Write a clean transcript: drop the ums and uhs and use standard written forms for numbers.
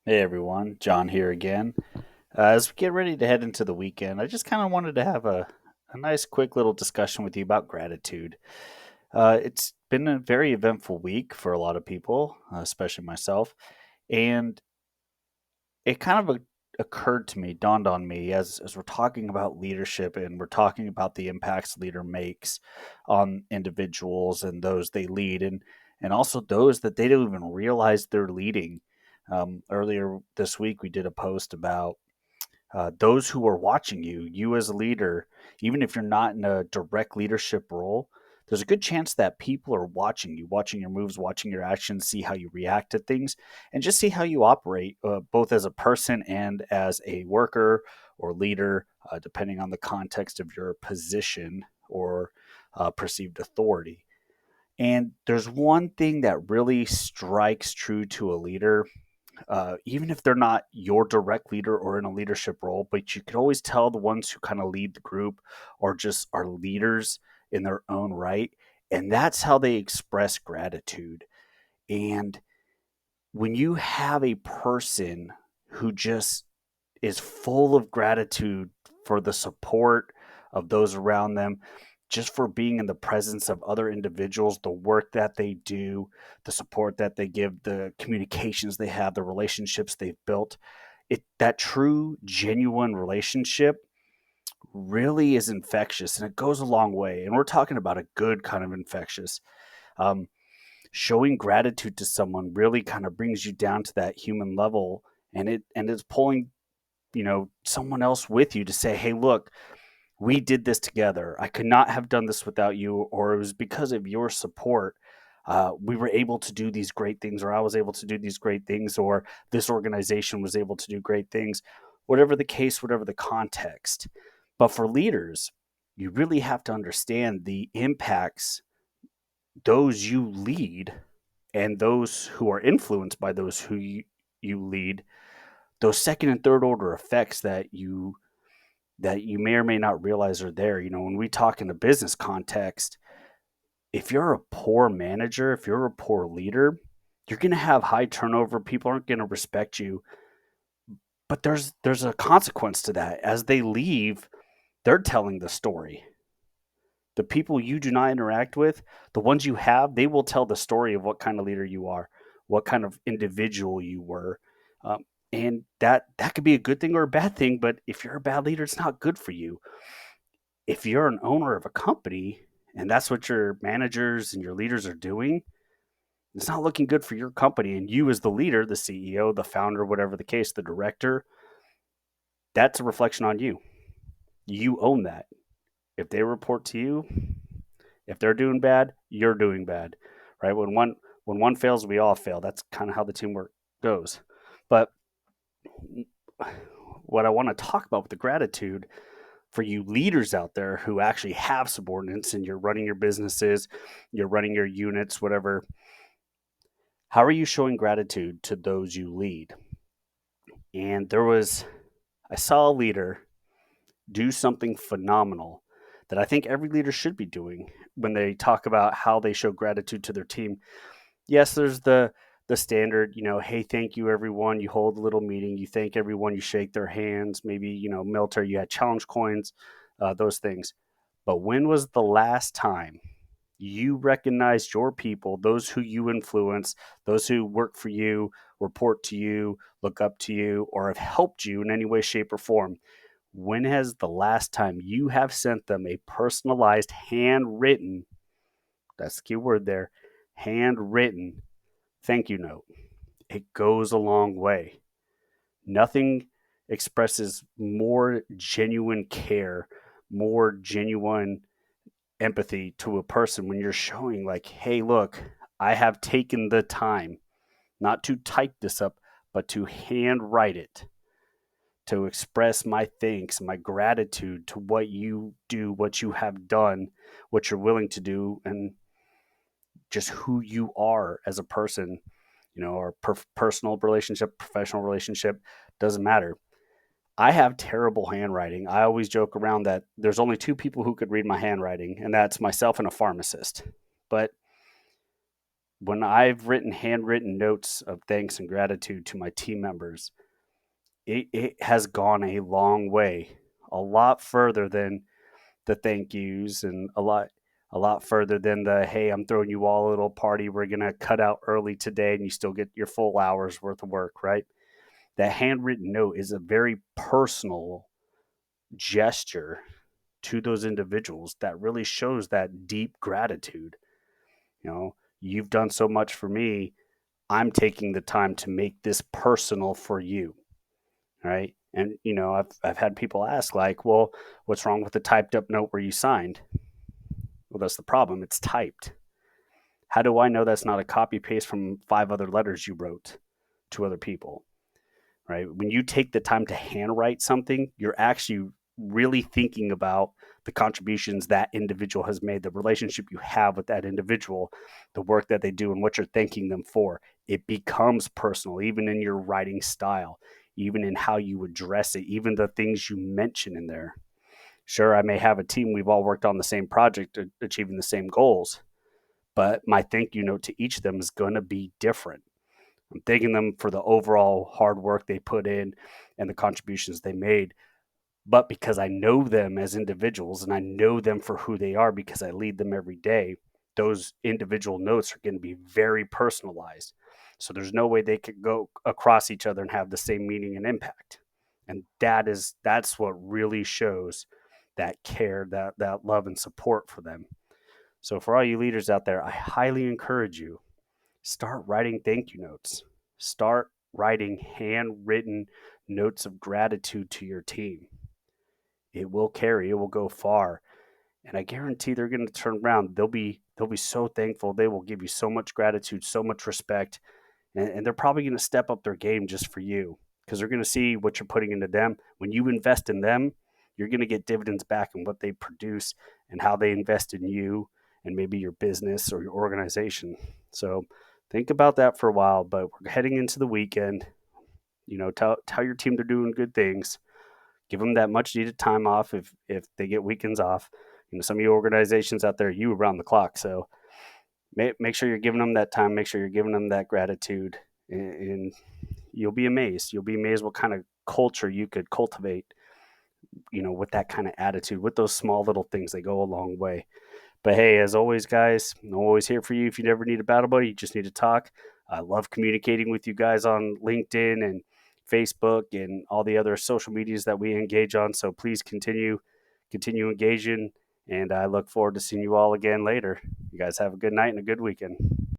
Hey everyone, John here again. As we get ready to head into the weekend, I just kind of wanted to have a nice, quick little discussion with you about gratitude. It's been a very eventful week for a lot of people, especially myself, and it kind of occurred to me, dawned on me as we're talking about leadership and we're talking about the impacts leader makes on individuals and those they lead, and also those that they don't even realize they're leading. Earlier this week, we did a post about those who are watching you, you as a leader, even if you're not in a direct leadership role, there's a good chance that people are watching you, watching your moves, watching your actions, see how you react to things, and just see how you operate, both as a person and as a worker or leader, depending on the context of your position or perceived authority. And there's one thing that really strikes true to a leader, even if they're not your direct leader or in a leadership role, but you can always tell the ones who kind of lead the group or just are leaders in their own right. And that's how they express gratitude. And when you have a person who just is full of gratitude for the support of those around them, just for being in the presence of other individuals, the work that they do, the support that they give, the communications they have, the relationships they've built. That true, genuine relationship really is infectious and it goes a long way. And we're talking about a good kind of infectious. Um, Showing gratitude to someone really kind of brings you down to that human level, and it's pulling someone else with you to say, hey, look, we did this together. I could not have done this without you, or it was because of your support. We were able to do these great things, or I was able to do these great things, or this organization was able to do great things, whatever the case, whatever the context. But for leaders, you really have to understand the impacts those you lead and those who are influenced by those who you lead, those second and third order effects that you may or may not realize are there. When we talk in a business context, if you're a poor manager, if you're a poor leader, you're going to have high turnover. People aren't going to respect you. But there's a consequence to that. As they leave, they're telling the story. The people you do not interact with, the ones you have, they will tell the story of what kind of leader you are, what kind of individual you were. And that could be a good thing or a bad thing, but if you're a bad leader, it's not good for you. If you're an owner of a company and that's what your managers and your leaders are doing, it's not looking good for your company. And you, as the leader, the CEO, the founder, whatever the case, the director, that's a reflection on you. You own that. If they report to you, if they're doing bad, you're doing bad, right? When one fails, we all fail. That's kind of how the teamwork goes. But what I want to talk about with the gratitude for you leaders out there who actually have subordinates and you're running your businesses, you're running your units, whatever. How are you showing gratitude to those you lead? And I saw a leader do something phenomenal that I think every leader should be doing when they talk about how they show gratitude to their team. Yes, there's the standard, hey, thank you everyone. You hold a little meeting, you thank everyone, you shake their hands, maybe, military, you had challenge coins, those things. But when was the last time you recognized your people, those who you influence, those who work for you, report to you, look up to you, or have helped you in any way, shape, or form? When has the last time you have sent them a personalized, handwritten, that's the key word there, handwritten thank you note? It goes a long way. Nothing expresses more genuine care, more genuine empathy to a person when you're showing, like, hey, look, I have taken the time not to type this up, but to handwrite it, to express my thanks, my gratitude to what you do, what you have done, what you're willing to do, and just who you are as a person, or personal relationship, professional relationship, doesn't matter. I have terrible handwriting. I always joke around that there's only two people who could read my handwriting, and that's myself and a pharmacist. But When I've written handwritten notes of thanks and gratitude to my team members, it has gone a long way, a lot further than the thank yous, and a lot further than the hey, I'm throwing you all a little party. We're gonna cut out early today, and you still get your full hours worth of work, right? That handwritten note is a very personal gesture to those individuals that really shows that deep gratitude. You know, you've done so much for me. I'm taking the time to make this personal for you, right? And I've had people ask like, "Well, what's wrong with the typed up note where you signed?" Well, that's the problem. It's typed. How do I know that's not a copy paste from five other letters you wrote to other people? Right? When you take the time to handwrite something, you're actually really thinking about the contributions that individual has made, the relationship you have with that individual, the work that they do, and what you're thanking them for. It becomes personal, even in your writing style, even in how you address it, even the things you mention in there. Sure, I may have a team, we've all worked on the same project, achieving the same goals, but my thank you note to each of them is going to be different. I'm thanking them for the overall hard work they put in and the contributions they made. But because I know them as individuals and I know them for who they are because I lead them every day, those individual notes are going to be very personalized. So there's no way they could go across each other and have the same meaning and impact. And that's what really shows that care, that love and support for them. So for all you leaders out there, I highly encourage you, start writing thank you notes. Start writing handwritten notes of gratitude to your team. It will carry, it will go far. And I guarantee they're going to turn around. They'll be so thankful. They will give you so much gratitude, so much respect, and they're probably going to step up their game just for you because they're going to see what you're putting into them. When you invest in them, you're going to get dividends back in what they produce and how they invest in you and maybe your business or your organization. So think about that for a while. But we're heading into the weekend. Tell your team they're doing good things. Give them that much needed time off if they get weekends off. Some of your organizations out there, you around the clock. So make sure you're giving them that time. Make sure you're giving them that gratitude, and you'll be amazed. You'll be amazed what kind of culture you could cultivate. With that kind of attitude, with those small little things, they go a long way. But hey, as always, guys, I'm always here for you. If you never need a battle buddy, you just need to talk. I love communicating with you guys on LinkedIn and Facebook and all the other social medias that we engage on. So please continue engaging, and I look forward to seeing you all again later. You guys have a good night and a good weekend.